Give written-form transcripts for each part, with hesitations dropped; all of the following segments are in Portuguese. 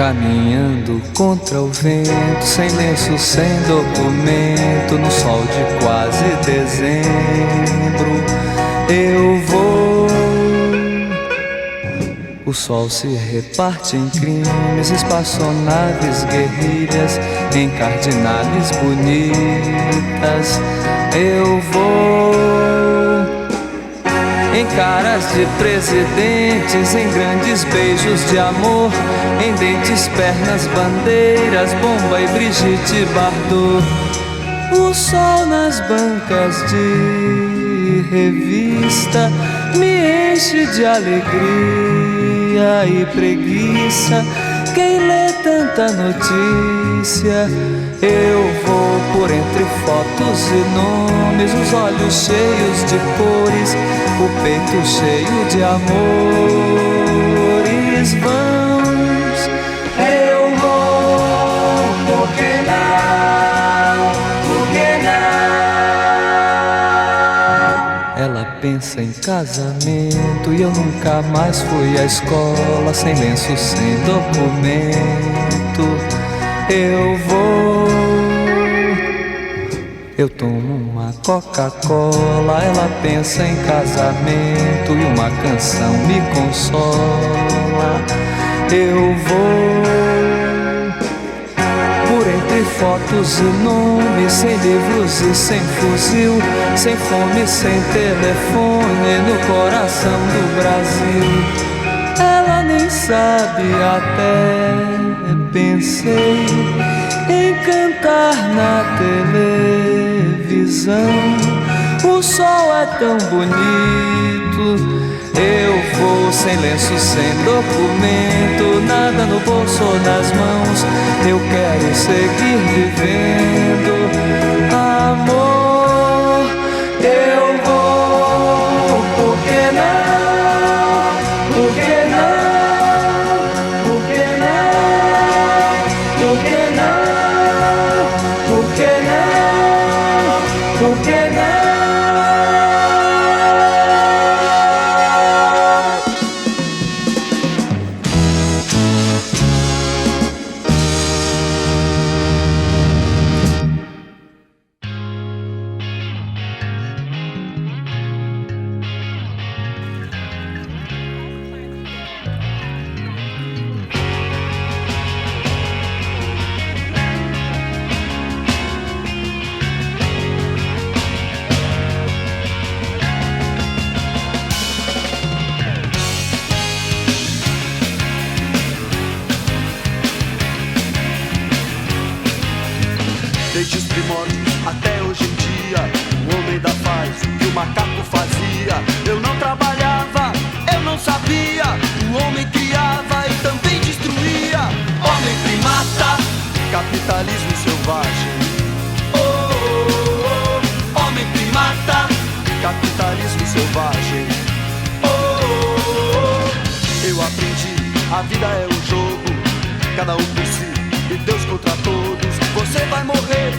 Caminhando contra o vento, sem lenço, sem documento, no sol de quase dezembro, eu vou. O sol se reparte em crimes, espaçonaves, guerrilhas, em cardinales bonitas, eu vou. Em caras de presidentes, em grandes beijos de amor, em dentes, pernas, bandeiras, Bomba e Brigitte Bardot. O sol nas bancas de revista me enche de alegria e preguiça. Quem lê tanta notícia? Eu vou por entre fotos e nomes, os olhos cheios de cores, o peito cheio de amores vãos. Eu vou, por que não? Por que não? Ela pensa em casamento e eu nunca mais fui à escola, sem lenço, sem documento. Eu vou. Eu tomo uma Coca-Cola, ela pensa em casamento e uma canção me consola. Eu vou por entre fotos e nomes, sem livros e sem fuzil, sem fome, sem telefone, no coração do Brasil. Ela nem sabe, até pensei em cantar na televisão. O sol é tão bonito, eu vou sem lenço, sem documento, nada no bolso ou nas mãos. Eu quero seguir vivendo, amor. Eu vou, por que não? Por que não? Por que não? Por que não? Por que não? Por que não? Desde os primórdios até hoje em dia, o homem ainda faz o que o macaco fazia. Eu não trabalhava, eu não sabia. O homem criava e também destruía. Homem primata, capitalismo selvagem. Oh, oh, oh. Homem primata, capitalismo selvagem. Oh, oh, oh. Eu aprendi, a vida é um jogo, cada um por si e Deus contra todos. Você vai morrer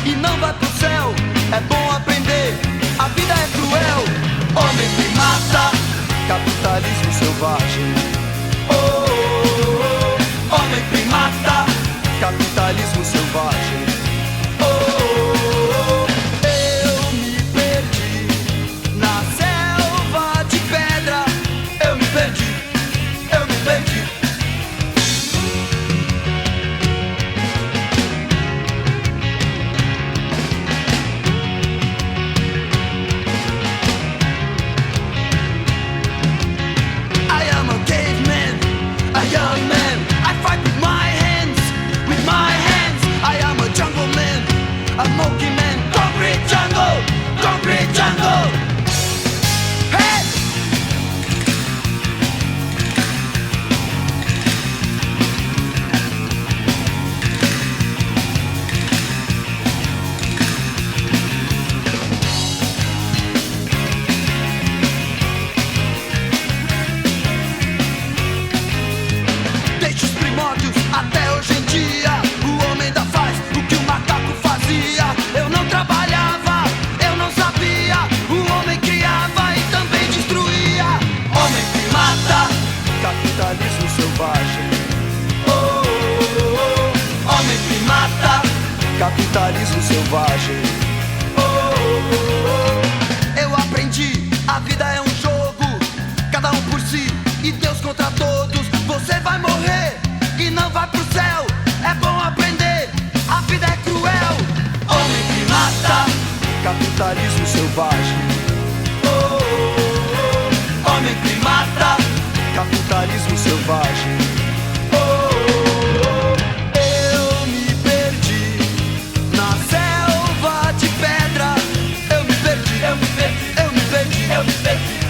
e não vai pro céu. É bom aprender, a vida é cruel. Homem primata, capitalismo selvagem. Oh, oh, oh. Homem primata, capitalismo selvagem. Oh, oh, oh. Eu me perdi na selva de pedra. Eu me perdi, eu me perdi. I am a gay selvagem. Eu aprendi, a vida é um jogo, cada um por si e Deus contra todos. Você vai morrer e não vai pro céu. É bom aprender, a vida é cruel. Homem que mata, capitalismo selvagem. Homem que mata, capitalismo selvagem. Eu me perdi na selva de pedra. Eu me perdi, eu me perdi, eu me perdi, eu me perdi.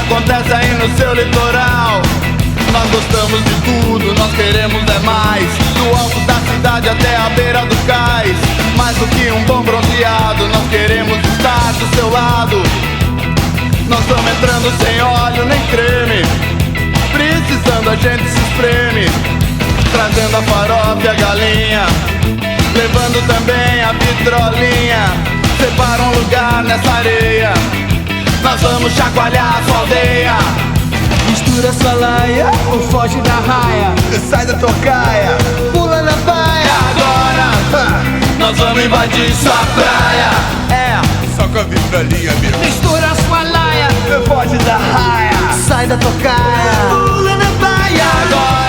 acontece aí no seu litoral. Nós gostamos de tudo, nós queremos é mais. Do alto da cidade até a beira do cais. Mais do que um bom bronzeado, nós queremos estar do seu lado. Nós estamos entrando sem óleo nem creme. Precisando a gente se espreme. Trazendo a farofa e a galinha, levando também a vitrolinha. Separa um lugar nessa areia, nós vamos chacoalhar a sua aldeia. Mistura sua laia ou foge da raia. Sai da tocaia, Pula na e baia. agora nós vamos invadir sua praia. É, Só com a vitrolinha, meu. Mistura sua laia, foge da raia, sai da tocaia. pula na baia. E agora